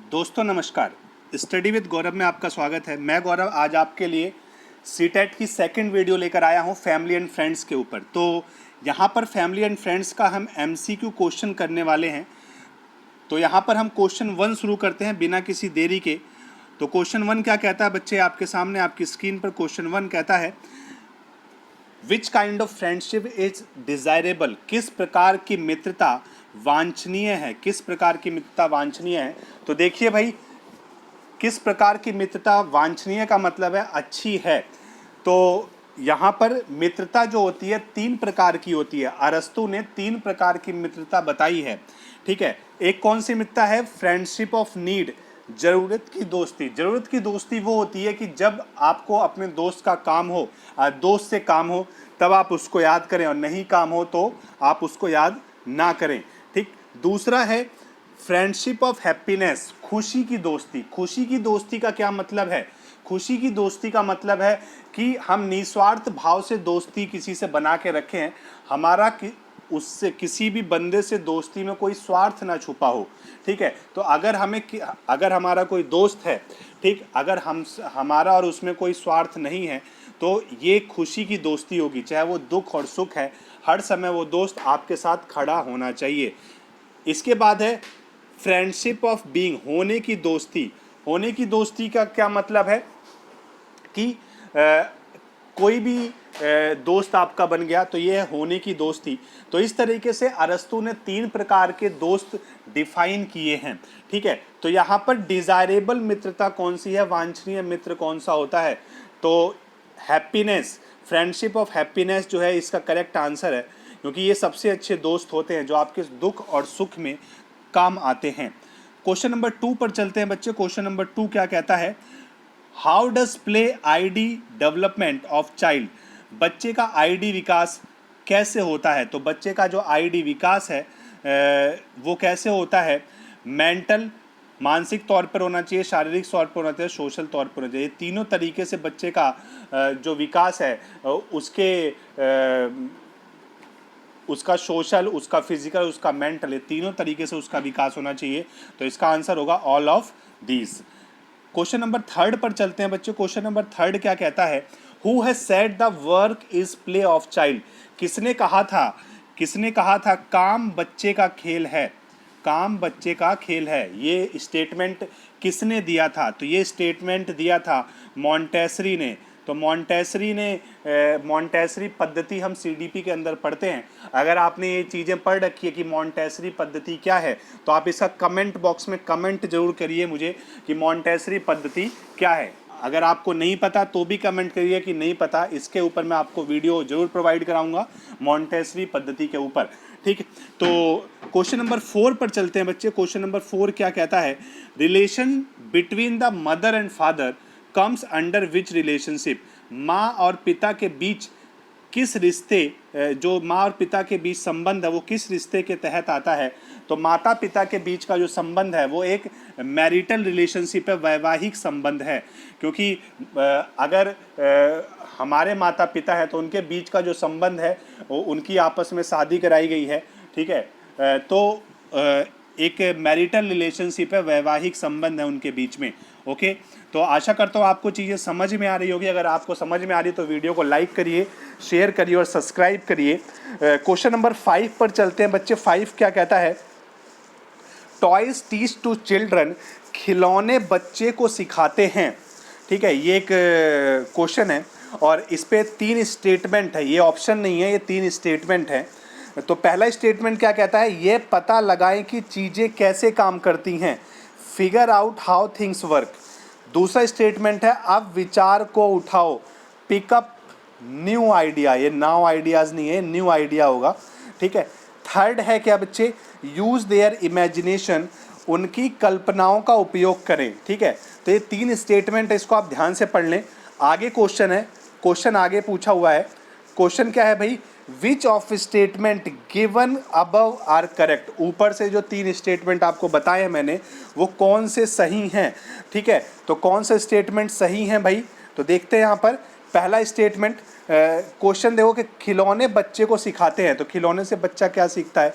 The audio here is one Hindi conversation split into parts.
दोस्तों नमस्कार। स्टडी विद गौरव में आपका स्वागत है। मैं गौरव आज आपके लिए सीटेट की सेकंड वीडियो लेकर आया हूं फैमिली एंड फ्रेंड्स के ऊपर। तो यहां पर फैमिली एंड फ्रेंड्स का हम एमसीक्यू क्वेश्चन करने वाले हैं। तो यहां पर हम क्वेश्चन 1 शुरू करते हैं बिना किसी देरी के। तो क्वेश्चन 1 क्या कहता है बच्चे, आपके सामने आपकी स्क्रीन पर क्वेश्चन 1 कहता है which kind of friendship is desirable. किस प्रकार की मित्रता वांछनीय है, किस प्रकार की मित्रता वांछनीय है। तो देखिए भाई, किस प्रकार की मित्रता वांछनीय का मतलब है अच्छी है। तो यहाँ पर मित्रता जो होती है 3 प्रकार की होती है। अरस्तु ने 3 प्रकार की मित्रता बताई है, ठीक है। एक कौन सी मित्रता है, फ्रेंडशिप ऑफ नीड, जरूरत की दोस्ती। जरूरत की दोस्ती वो होती है कि जब आपको अपने दोस्त का काम हो, दोस्त से काम हो, तब आप उसको याद करें, और नहीं काम हो तो आप उसको याद ना करें, ठीक। दूसरा है फ्रेंडशिप ऑफ हैप्पीनेस, खुशी की दोस्ती। खुशी की दोस्ती का क्या मतलब है, खुशी की दोस्ती का मतलब है कि हम निस्वार्थ भाव से दोस्ती किसी से बना के रखें हैं, हमारा उससे किसी भी बंदे से दोस्ती में कोई स्वार्थ ना छुपा हो, ठीक है। तो अगर हमारा कोई दोस्त है, ठीक, अगर हमारा और उसमें कोई स्वार्थ नहीं है तो ये खुशी की दोस्ती होगी। चाहे वो दुख और सुख है, हर समय वो दोस्त आपके साथ खड़ा होना चाहिए। इसके बाद है फ्रेंडशिप ऑफ बीइंग, होने की दोस्ती। होने की दोस्ती का क्या मतलब है कि कोई भी दोस्त आपका बन गया तो ये है होने की दोस्ती। तो इस तरीके से अरस्तु ने 3 प्रकार के दोस्त डिफाइन किए हैं, ठीक है। तो यहाँ पर डिजायरेबल मित्रता कौन सी है, वांछनीय मित्र कौन सा होता है, तो हैप्पीनेस, फ्रेंडशिप ऑफ हैप्पीनेस जो है इसका करेक्ट आंसर है, क्योंकि ये सबसे अच्छे दोस्त होते हैं जो आपके दुख और सुख में काम आते हैं। क्वेश्चन नंबर 2 पर चलते हैं बच्चे। क्वेश्चन नंबर 2 क्या कहता है, how does play ID development of child. बच्चे का आईडी विकास कैसे होता है। तो बच्चे का जो आईडी विकास है वो कैसे होता है, मेंटल, मानसिक तौर पर होना चाहिए, शारीरिक तौर पर होना चाहिए, सोशल तौर पर होना चाहिए। तीनों तरीके से बच्चे का जो विकास है उसका सोशल, उसका फिजिकल, उसका मेंटल, ये तीनों तरीके से उसका विकास होना चाहिए। तो इसका आंसर होगा all of these. Question number 3 पर चलते हैं बच्चे। क्वेश्चन नंबर 3 क्या कहता है, who has said the work is play of child. किसने कहा था, किसने कहा था काम बच्चे का खेल है, काम बच्चे का खेल है। ये स्टेटमेंट किसने दिया था, तो ये स्टेटमेंट दिया था मॉन्टेसरी ने। तो मॉन्टेसरी पद्धति हम सीडीपी के अंदर पढ़ते हैं। अगर आपने ये चीज़ें पढ़ रखी है कि मॉन्टेसरी पद्धति क्या है, तो आप इसका कमेंट बॉक्स में कमेंट जरूर करिए मुझे कि मॉन्टेसरी पद्धति क्या है। अगर आपको नहीं पता तो भी कमेंट करिए कि नहीं पता, इसके ऊपर मैं आपको वीडियो जरूर प्रोवाइड कराऊंगा मॉन्टेसरी पद्धति के ऊपर, ठीक। तो क्वेश्चन नंबर 4 पर चलते हैं बच्चे। क्वेश्चन नंबर 4 क्या कहता है, relation between the mother and father comes under which relationship. माँ और पिता के बीच किस रिश्ते, जो माँ और पिता के बीच संबंध है वो किस रिश्ते के तहत आता है। तो माता पिता के बीच का जो संबंध है वो एक मैरिटल रिलेशनशिप है, वैवाहिक संबंध है। क्योंकि अगर हमारे माता पिता है तो उनके बीच का जो संबंध है वो उनकी आपस में शादी कराई गई है, ठीक है। तो एक मैरिटल रिलेशनशिप है, वैवाहिक संबंध है उनके बीच में, ओके। तो आशा करता हूँ आपको चीज़ें समझ में आ रही होगी। अगर आपको समझ में आ रही तो वीडियो को लाइक करिए, शेयर करिए और सब्सक्राइब करिए। क्वेश्चन नंबर 5 पर चलते हैं बच्चे। 5 क्या कहता है, टॉयज टीच टू चिल्ड्रन, खिलौने बच्चे को सिखाते हैं, ठीक है। ये एक क्वेश्चन है और इस पे 3 स्टेटमेंट है, ये ऑप्शन नहीं है, ये 3 स्टेटमेंट है। तो पहला स्टेटमेंट क्या कहता है, ये पता लगाएं कि चीज़ें कैसे काम करती हैं, figure out how things work. दूसरा स्टेटमेंट है अब विचार को उठाओ, पिकअप न्यू आइडिया। ये नाउ आइडियाज़ नहीं है, न्यू आइडिया होगा, ठीक है। थर्ड है क्या बच्चे, यूज देयर इमेजिनेशन, उनकी कल्पनाओं का उपयोग करें, ठीक है। तो ये 3 स्टेटमेंट है, इसको आप ध्यान से पढ़ लें। आगे क्वेश्चन है, क्वेश्चन आगे पूछा हुआ है। क्वेश्चन क्या है भाई, which of statement given above are correct. ऊपर से जो 3 स्टेटमेंट आपको बताए हैं मैंने वो कौन से सही हैं, ठीक है। तो कौन से स्टेटमेंट सही हैं भाई, तो देखते हैं यहाँ पर। पहला स्टेटमेंट, क्वेश्चन देखो कि खिलौने बच्चे को सिखाते हैं, तो खिलौने से बच्चा क्या सीखता है,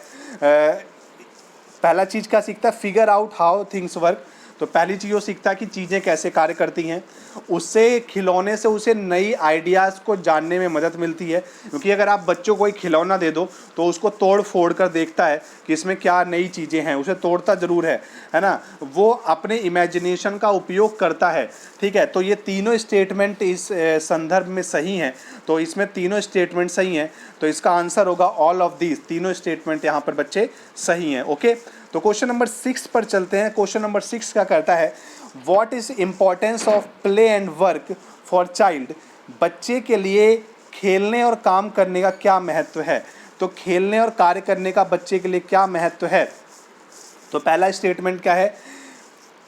पहला चीज़ क्या सीखता है, figure out how things work. तो पहली चीज़ वो सीखता है कि चीज़ें कैसे कार्य करती हैं। उससे खिलौने से उसे नई आइडियाज़ को जानने में मदद मिलती है, क्योंकि अगर आप बच्चों को एक खिलौना दे दो तो उसको तोड़ फोड़ कर देखता है कि इसमें क्या नई चीज़ें हैं, उसे तोड़ता ज़रूर है ना। वो अपने इमेजिनेशन का उपयोग करता है, ठीक है। तो ये तीनों स्टेटमेंट इस संदर्भ में सही हैं, तो इसमें तीनों स्टेटमेंट सही हैं, तो इसका आंसर होगा ऑल ऑफ दीज। तीनों स्टेटमेंट यहाँ पर बच्चे सही हैं। ओके, तो क्वेश्चन नंबर 6 पर चलते हैं। क्वेश्चन नंबर 6 क्या करता है, what is importance of play and work for child. बच्चे के लिए खेलने और काम करने का क्या महत्व है। तो खेलने और कार्य करने का बच्चे के लिए क्या महत्व है। तो पहला स्टेटमेंट क्या है,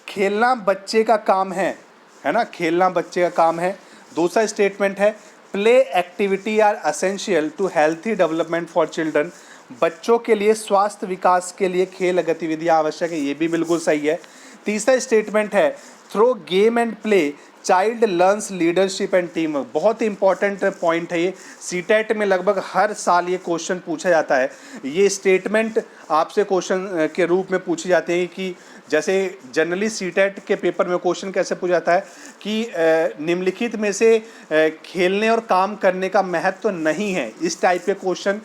खेलना बच्चे का काम है ना, खेलना बच्चे का काम है। दूसरा स्टेटमेंट है, play activity are essential to healthy development for children. बच्चों के लिए स्वास्थ्य विकास के लिए खेल गतिविधियां आवश्यक है, ये भी बिल्कुल सही है। तीसरा स्टेटमेंट है, through game and play child learns leadership and team work. बहुत ही इंपॉर्टेंट पॉइंट है ये, सीटेट में लगभग हर साल ये क्वेश्चन पूछा जाता है। ये स्टेटमेंट आपसे क्वेश्चन के रूप में पूछे जाते हैं कि जैसे जनरली सीटेट के पेपर में क्वेश्चन कैसे पूछा जाता है कि निम्नलिखित में से खेलने और काम करने का महत्व नहीं है, इस टाइप के क्वेश्चन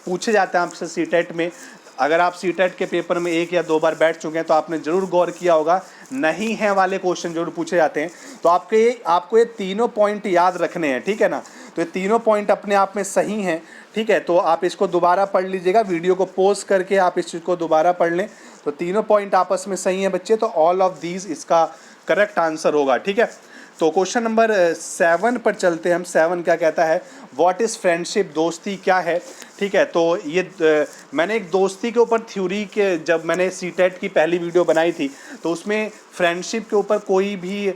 पूछे जाते हैं आपसे सीटेट में। अगर आप सीटेट के पेपर में 1 या 2 बार बैठ चुके हैं तो आपने ज़रूर गौर किया होगा, नहीं है वाले क्वेश्चन जरूर पूछे जाते हैं। तो आपको ये तीनों पॉइंट याद रखने हैं, ठीक है ना। तो ये तीनों पॉइंट अपने आप में सही हैं, ठीक है। तो आप इसको दोबारा पढ़ लीजिएगा, वीडियो को पॉज करके आप इस चीज़ को दोबारा पढ़ लें। तो तीनों पॉइंट आपस में सही हैं बच्चे, तो ऑल ऑफ दीज इसका करेक्ट आंसर होगा, ठीक है। तो क्वेश्चन नंबर 7 पर चलते हैं हम। 7 क्या कहता है, व्हाट इज़ फ्रेंडशिप, दोस्ती क्या है, ठीक है। तो ये मैंने एक दोस्ती के ऊपर थ्योरी के, जब मैंने सीटेट की पहली वीडियो बनाई थी तो उसमें फ्रेंडशिप के ऊपर कोई भी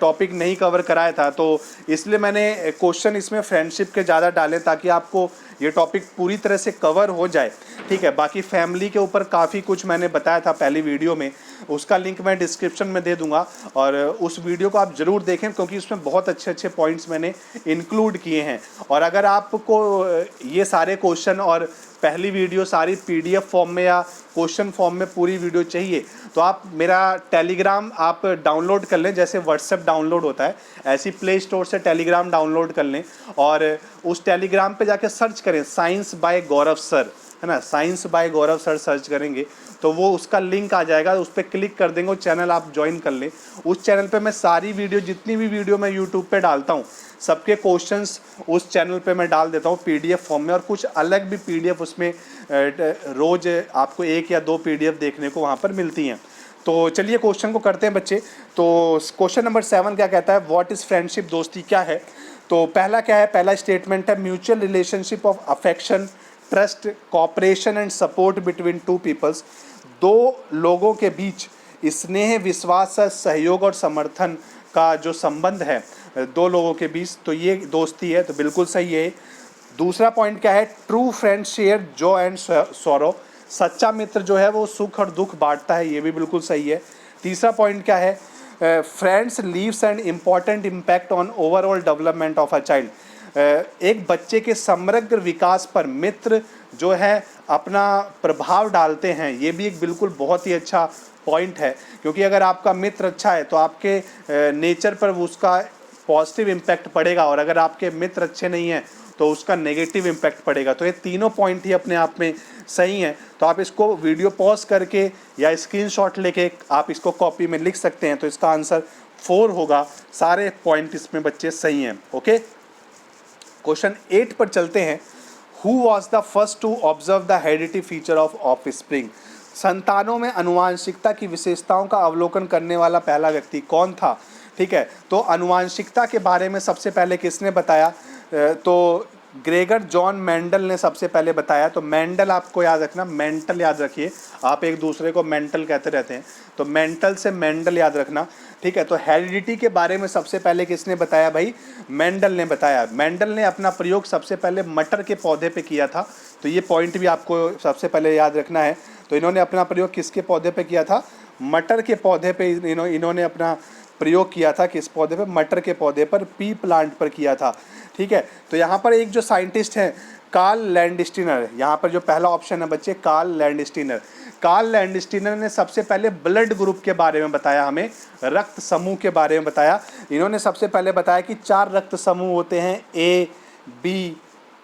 टॉपिक नहीं कवर कराया था, तो इसलिए मैंने क्वेश्चन इसमें फ्रेंडशिप के ज़्यादा डाले ताकि आपको ये टॉपिक पूरी तरह से कवर हो जाए, ठीक है। बाकी फैमिली के ऊपर काफ़ी कुछ मैंने बताया था पहली वीडियो में, उसका लिंक मैं डिस्क्रिप्शन में दे दूंगा और उस वीडियो को आप ज़रूर देखें, क्योंकि उसमें बहुत अच्छे अच्छे पॉइंट्स मैंने इंक्लूड किए हैं। और अगर आपको ये सारे क्वेश्चन और पहली वीडियो सारी PDF फॉर्म में या क्वेश्चन फॉर्म में पूरी वीडियो चाहिए तो आप मेरा टेलीग्राम आप डाउनलोड कर लें, जैसे व्हाट्सएप डाउनलोड होता है ऐसी प्ले स्टोर से टेलीग्राम डाउनलोड कर लें और उस टेलीग्राम पे जाके सर्च करें साइंस बाय गौरव सर, है ना। Science by Gaurav sir search करेंगे तो वो उसका लिंक आ जाएगा, उस पर क्लिक कर देंगे, वो चैनल आप ज्वाइन कर लें। उस चैनल पे मैं सारी वीडियो, जितनी भी वीडियो मैं यूट्यूब पे डालता हूँ, सबके क्वेश्चंस उस चैनल पे मैं डाल देता हूँ PDF फॉर्म में, और कुछ अलग भी PDF उसमें रोज़ आपको 1 या 2 PDF देखने को वहाँ पर मिलती हैं। तो चलिए क्वेश्चन को करते हैं बच्चे। तो क्वेश्चन नंबर 7 क्या कहता है, व्हाट इज़ फ्रेंडशिप, दोस्ती क्या है। तो पहला क्या है, पहला स्टेटमेंट है, mutual relationship of affection, trust, cooperation and support between 2 peoples. 2 लोगों के बीच स्नेह, विश्वास, सहयोग और समर्थन का जो संबंध है 2 लोगों के बीच, तो ये दोस्ती है, तो बिल्कुल सही है। दूसरा पॉइंट क्या है, true friend share Joy and sorrow. सच्चा मित्र जो है वो सुख और दुख बांटता है, ये भी बिल्कुल सही है। तीसरा पॉइंट क्या है, friends leaves and important impact on overall development of a child. एक बच्चे के समग्र विकास पर मित्र जो है अपना प्रभाव डालते हैं, ये भी एक बिल्कुल बहुत ही अच्छा पॉइंट है, क्योंकि अगर आपका मित्र अच्छा है तो आपके नेचर पर उसका पॉजिटिव इम्पैक्ट पड़ेगा, और अगर आपके मित्र अच्छे नहीं हैं तो उसका नेगेटिव इम्पैक्ट पड़ेगा। तो ये तीनों पॉइंट ही अपने आप में सही हैं। तो आप इसको वीडियो पॉज करके या स्क्रीनशॉट लेके आप इसको कॉपी में लिख सकते हैं। तो इसका आंसर 4 होगा, सारे पॉइंट इसमें बच्चे सही हैं। ओके, क्वेश्चन 8 पर चलते हैं। Who was the first to observe the heredity feature of offspring. संतानों में अनुवांशिकता की विशेषताओं का अवलोकन करने वाला पहला व्यक्ति कौन था, ठीक है। तो अनुवांशिकता के बारे में सबसे पहले किसने बताया, तो ग्रेगर जॉन मेंडल ने सबसे पहले बताया। तो मेंडल आपको याद रखना, मेंटल याद रखिए, आप एक दूसरे को मेंटल कहते रहते हैं, तो मेंटल से मेंडल याद रखना, ठीक है। तो हेरिडिटी के बारे में सबसे पहले किसने बताया भाई, मेंडल ने बताया। मेंडल ने अपना प्रयोग सबसे पहले मटर के पौधे पे किया था, तो ये पॉइंट भी आपको सबसे पहले याद रखना है। तो इन्होंने अपना प्रयोग किसके पौधे पे किया था, मटर के पौधे पे इन्होंने अपना प्रयोग किया था। किस पौधे पे, मटर के पौधे पर, पी प्लांट पर किया था, ठीक है। तो यहाँ पर एक जो साइंटिस्ट हैं कार्ल लैंडस्टीनर, यहाँ पर जो पहला ऑप्शन है बच्चे कार्ल लैंडस्टीनर। कार्ल लैंडस्टीनर ने सबसे पहले ब्लड ग्रुप के बारे में बताया, हमें रक्त समूह के बारे में बताया। इन्होंने सबसे पहले बताया कि 4 रक्त समूह होते हैं, A, B,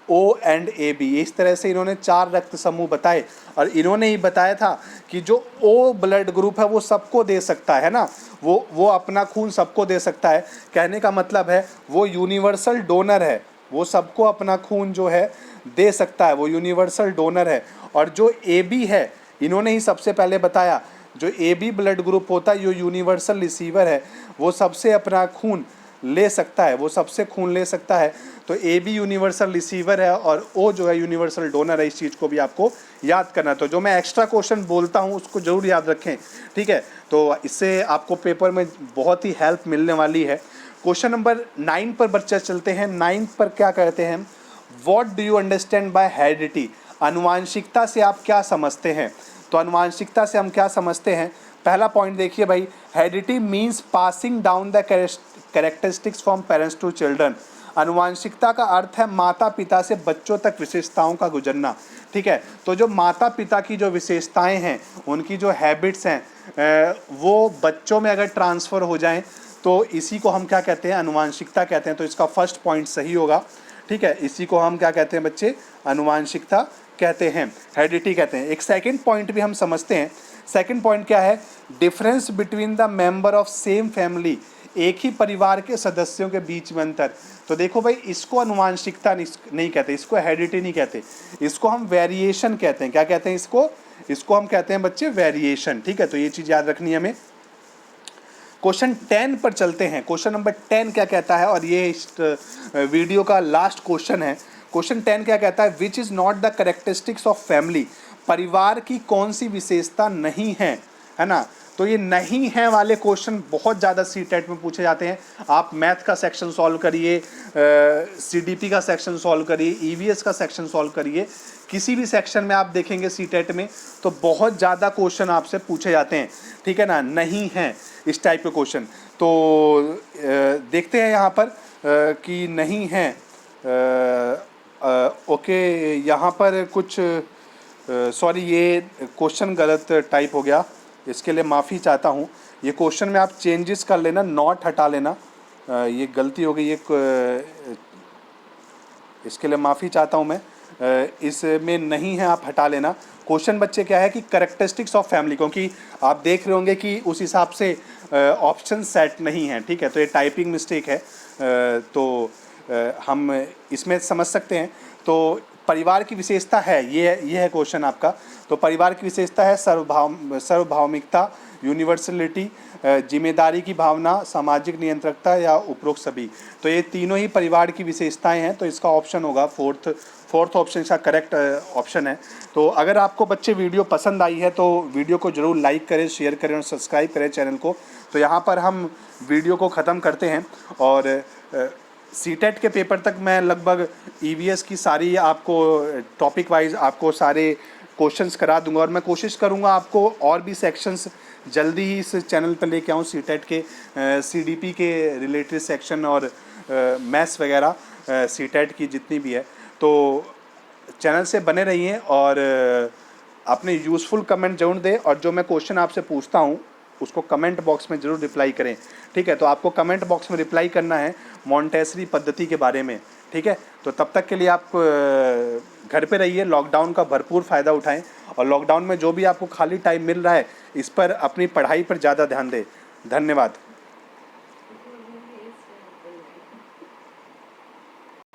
O and A B. इस तरह से इन्होंने 4 रक्त समूह बताए और इन्होंने ही बताया था कि जो ओ ब्लड ग्रुप है वो सबको दे सकता है ना, वो अपना खून सबको दे सकता है। कहने का मतलब है वो यूनिवर्सल डोनर है, वो सबको अपना खून जो है दे सकता है, वो यूनिवर्सल डोनर है। और जो ए बी है, इन्होंने ही सबसे पहले बताया, जो ए बी ब्लड ग्रुप होता है, जो यूनिवर्सल रिसीवर है, वो सबसे अपना खून ले सकता है, वो सबसे खून ले सकता है। तो ए बी यूनिवर्सल रिसीवर है और ओ जो है यूनिवर्सल डोनर है। इस चीज़ को भी आपको याद करना। तो जो मैं एक्स्ट्रा क्वेश्चन बोलता हूँ उसको ज़रूर याद रखें, ठीक है। तो इससे आपको पेपर में बहुत ही हेल्प मिलने वाली है। क्वेश्चन नंबर 9 पर बच्चा चलते हैं। 9 पर क्या कहते हैं, what do you understand by heredity, अनुवांशिकता से आप क्या समझते हैं। तो अनुवांशिकता से हम क्या समझते हैं, पहला पॉइंट देखिए भाई, heredity means passing down the characteristics from parents to children. अनुवांशिकता का अर्थ है माता पिता से बच्चों तक विशेषताओं का गुजरना, ठीक है। तो जो माता पिता की जो विशेषताएं हैं, उनकी जो हैबिट्स हैं, वो बच्चों में अगर ट्रांसफ़र हो जाएं तो इसी को हम क्या कहते हैं, अनुवांशिकता कहते हैं। तो इसका फर्स्ट पॉइंट सही होगा, ठीक है। इसी को हम क्या कहते हैं बच्चे, अनुवांशिकता कहते हैं, हेरिडिटी कहते हैं। एक सेकंड पॉइंट भी हम समझते हैं। सेकंड पॉइंट क्या है, difference between the member of same family, एक ही परिवार के सदस्यों के बीच में अंतर। तो देखो भाई, इसको अनुवांशिकता नहीं कहते, इसको हेरिडिटी नहीं कहते, इसको हम वेरिएशन कहते हैं। क्या कहते हैं इसको हम कहते हैं बच्चे वेरिएशन, ठीक है। तो ये चीज़ याद रखनी है हमें। क्वेश्चन 10 पर चलते हैं। क्वेश्चन नंबर 10 क्या कहता है, और ये इस वीडियो का लास्ट क्वेश्चन है। क्वेश्चन 10 क्या कहता है, which is not the characteristics of family, परिवार की कौन सी विशेषता नहीं है ना। तो ये नहीं है वाले क्वेश्चन बहुत ज़्यादा सीटेट में पूछे जाते हैं। आप मैथ का सेक्शन सॉल्व करिए, सीडीपी का सेक्शन सॉल्व करिए, ईवीएस का सेक्शन सॉल्व करिए, किसी भी सेक्शन में आप देखेंगे सीटेट में तो बहुत ज़्यादा क्वेश्चन आपसे पूछे जाते हैं, ठीक है ना, नहीं है इस टाइप के क्वेश्चन। तो देखते हैं यहाँ पर कि नहीं है। ओके, यहाँ पर कुछ सॉरी, ये क्वेश्चन गलत टाइप हो गया, इसके लिए माफ़ी चाहता हूँ। ये क्वेश्चन में आप चेंजेस कर लेना, नॉट हटा लेना, ये गलती हो गई, इसके लिए माफ़ी चाहता हूँ मैं। इसमें नहीं है, आप हटा लेना। क्वेश्चन बच्चे क्या है कि कैरेक्टरिस्टिक्स ऑफ फैमिली, क्योंकि आप देख रहे होंगे कि उस हिसाब से ऑप्शन सेट नहीं है, ठीक है। तो ये टाइपिंग मिस्टेक है, तो हम इसमें समझ सकते हैं। तो परिवार की विशेषता है, ये है क्वेश्चन आपका। तो परिवार की विशेषता है सार्वभौमिकता, यूनिवर्सलिटी, जिम्मेदारी की भावना, सामाजिक नियंत्रकता या उपरोक्त सभी। तो ये तीनों ही परिवार की विशेषताएं हैं। तो इसका ऑप्शन होगा फोर्थ ऑप्शन इसका करेक्ट ऑप्शन है। तो अगर आपको बच्चे वीडियो पसंद आई है तो वीडियो को ज़रूर लाइक करें, शेयर करें और सब्सक्राइब करें चैनल को। तो यहाँ पर हम वीडियो को ख़त्म करते हैं और सीटेट के पेपर तक मैं लगभग ईवीएस की सारी आपको टॉपिक वाइज आपको सारे क्वेश्चंस करा दूंगा और मैं कोशिश करूंगा आपको और भी सेक्शंस जल्दी ही इस चैनल पर लेके आऊँ, सीटेट के सीडीपी के रिलेटेड सेक्शन और मैथ्स वगैरह सीटेट की जितनी भी है। तो चैनल से बने रहिए और अपने यूज़फुल कमेंट जरूर दें और जो मैं क्वेश्चन आपसे पूछता हूँ उसको कमेंट बॉक्स में ज़रूर रिप्लाई करें, ठीक है। तो आपको कमेंट बॉक्स में रिप्लाई करना है मॉन्टेसरी पद्धति के बारे में, ठीक है। तो तब तक के लिए आप घर पे रहिए, लॉकडाउन का भरपूर फ़ायदा उठाएं और लॉकडाउन में जो भी आपको खाली टाइम मिल रहा है इस पर अपनी पढ़ाई पर ज़्यादा ध्यान दें। धन्यवाद।